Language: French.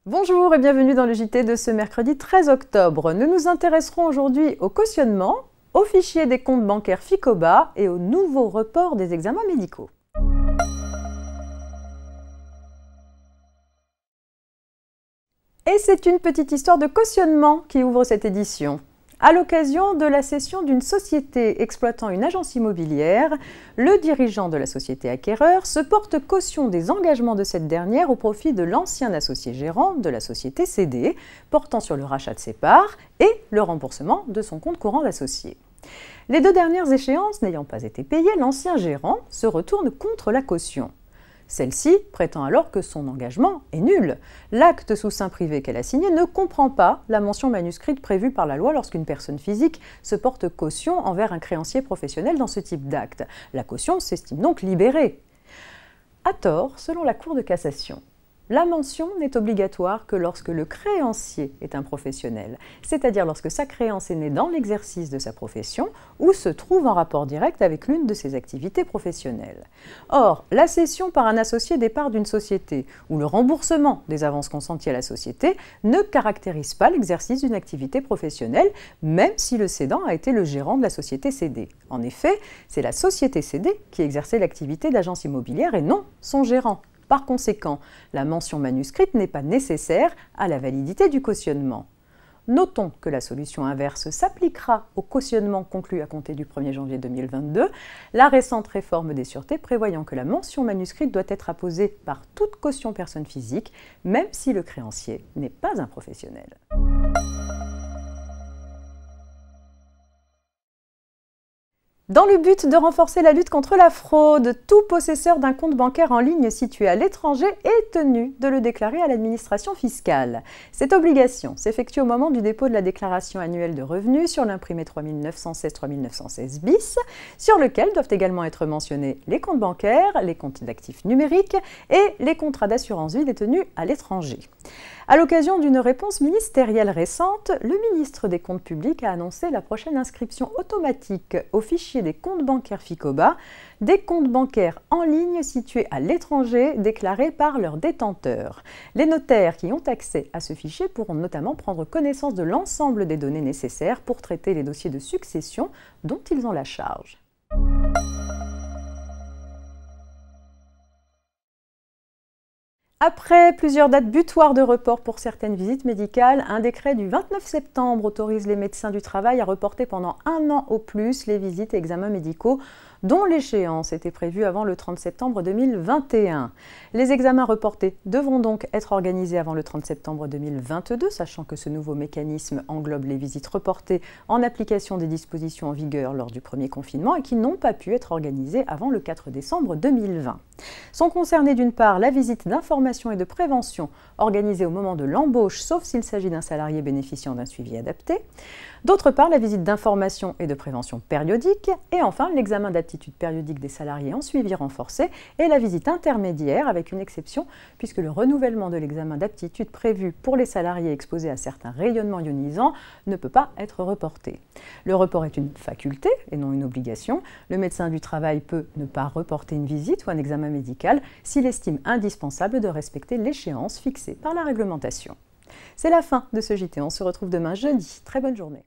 Bonjour et bienvenue dans le JT de ce mercredi 13 octobre. Nous nous intéresserons aujourd'hui au cautionnement, au fichier des comptes bancaires Ficoba et au nouveau report des examens médicaux. Et c'est une petite histoire de cautionnement qui ouvre cette édition. À l'occasion de la cession d'une société exploitant une agence immobilière, le dirigeant de la société acquéreur se porte caution des engagements de cette dernière au profit de l'ancien associé gérant de la société cédée, portant sur le rachat de ses parts et le remboursement de son compte courant d'associé. Les deux dernières échéances n'ayant pas été payées, l'ancien gérant se retourne contre la caution. Celle-ci prétend alors que son engagement est nul. L'acte sous seing privé qu'elle a signé ne comprend pas la mention manuscrite prévue par la loi lorsqu'une personne physique se porte caution envers un créancier professionnel dans ce type d'acte. La caution s'estime donc libérée. À tort, selon la Cour de cassation. La mention n'est obligatoire que lorsque le créancier est un professionnel, c'est-à-dire lorsque sa créance est née dans l'exercice de sa profession ou se trouve en rapport direct avec l'une de ses activités professionnelles. Or, la cession par un associé des parts d'une société ou le remboursement des avances consenties à la société ne caractérise pas l'exercice d'une activité professionnelle, même si le cédant a été le gérant de la société cédée. En effet, c'est la société cédée qui exerçait l'activité d'agence immobilière et non son gérant. Par conséquent, la mention manuscrite n'est pas nécessaire à la validité du cautionnement. Notons que la solution inverse s'appliquera au cautionnement conclu à compter du 1er janvier 2022, la récente réforme des sûretés prévoyant que la mention manuscrite doit être apposée par toute caution personne physique, même si le créancier n'est pas un professionnel. Dans le but de renforcer la lutte contre la fraude, tout possesseur d'un compte bancaire en ligne situé à l'étranger est tenu de le déclarer à l'administration fiscale. Cette obligation s'effectue au moment du dépôt de la déclaration annuelle de revenus sur l'imprimé 3916-3916 bis, sur lequel doivent également être mentionnés les comptes bancaires, les comptes d'actifs numériques et les contrats d'assurance vie détenus à l'étranger. À l'occasion d'une réponse ministérielle récente, le ministre des Comptes publics a annoncé la prochaine inscription automatique au fichier des comptes bancaires Ficoba des comptes bancaires en ligne situés à l'étranger déclarés par leurs détenteurs. Les notaires qui ont accès à ce fichier pourront notamment prendre connaissance de l'ensemble des données nécessaires pour traiter les dossiers de succession dont ils ont la charge. Après plusieurs dates butoirs de report pour certaines visites médicales, un décret du 29 septembre autorise les médecins du travail à reporter pendant 1 an au plus les visites et examens médicaux dont l'échéance était prévue avant le 30 septembre 2021. Les examens reportés devront donc être organisés avant le 30 septembre 2022, sachant que ce nouveau mécanisme englobe les visites reportées en application des dispositions en vigueur lors du premier confinement et qui n'ont pas pu être organisées avant le 4 décembre 2020. Sont concernées d'une part la visite d'information et de prévention organisée au moment de l'embauche, sauf s'il s'agit d'un salarié bénéficiant d'un suivi adapté, d'autre part la visite d'information et de prévention périodique, et enfin l'examen d'aptitude périodique des salariés en suivi renforcé et la visite intermédiaire avec une exception puisque le renouvellement de l'examen d'aptitude prévu pour les salariés exposés à certains rayonnements ionisants ne peut pas être reporté. Le report est une faculté et non une obligation. Le médecin du travail peut ne pas reporter une visite ou un examen médical s'il estime indispensable de respecter l'échéance fixée par la réglementation. C'est la fin de ce JT, on se retrouve demain jeudi. Très bonne journée.